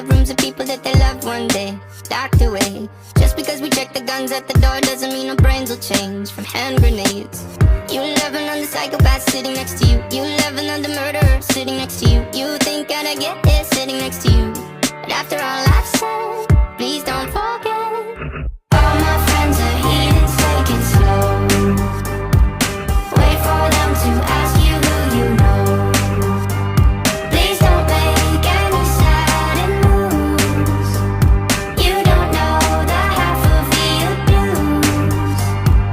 rooms of people that they loved one day docked away. Just because we check the guns at the door doesn't mean our brains will change from hand grenades. You love another psychopath sitting next to you. You love another murderer sitting next to you. You think I'd get it sitting next to you.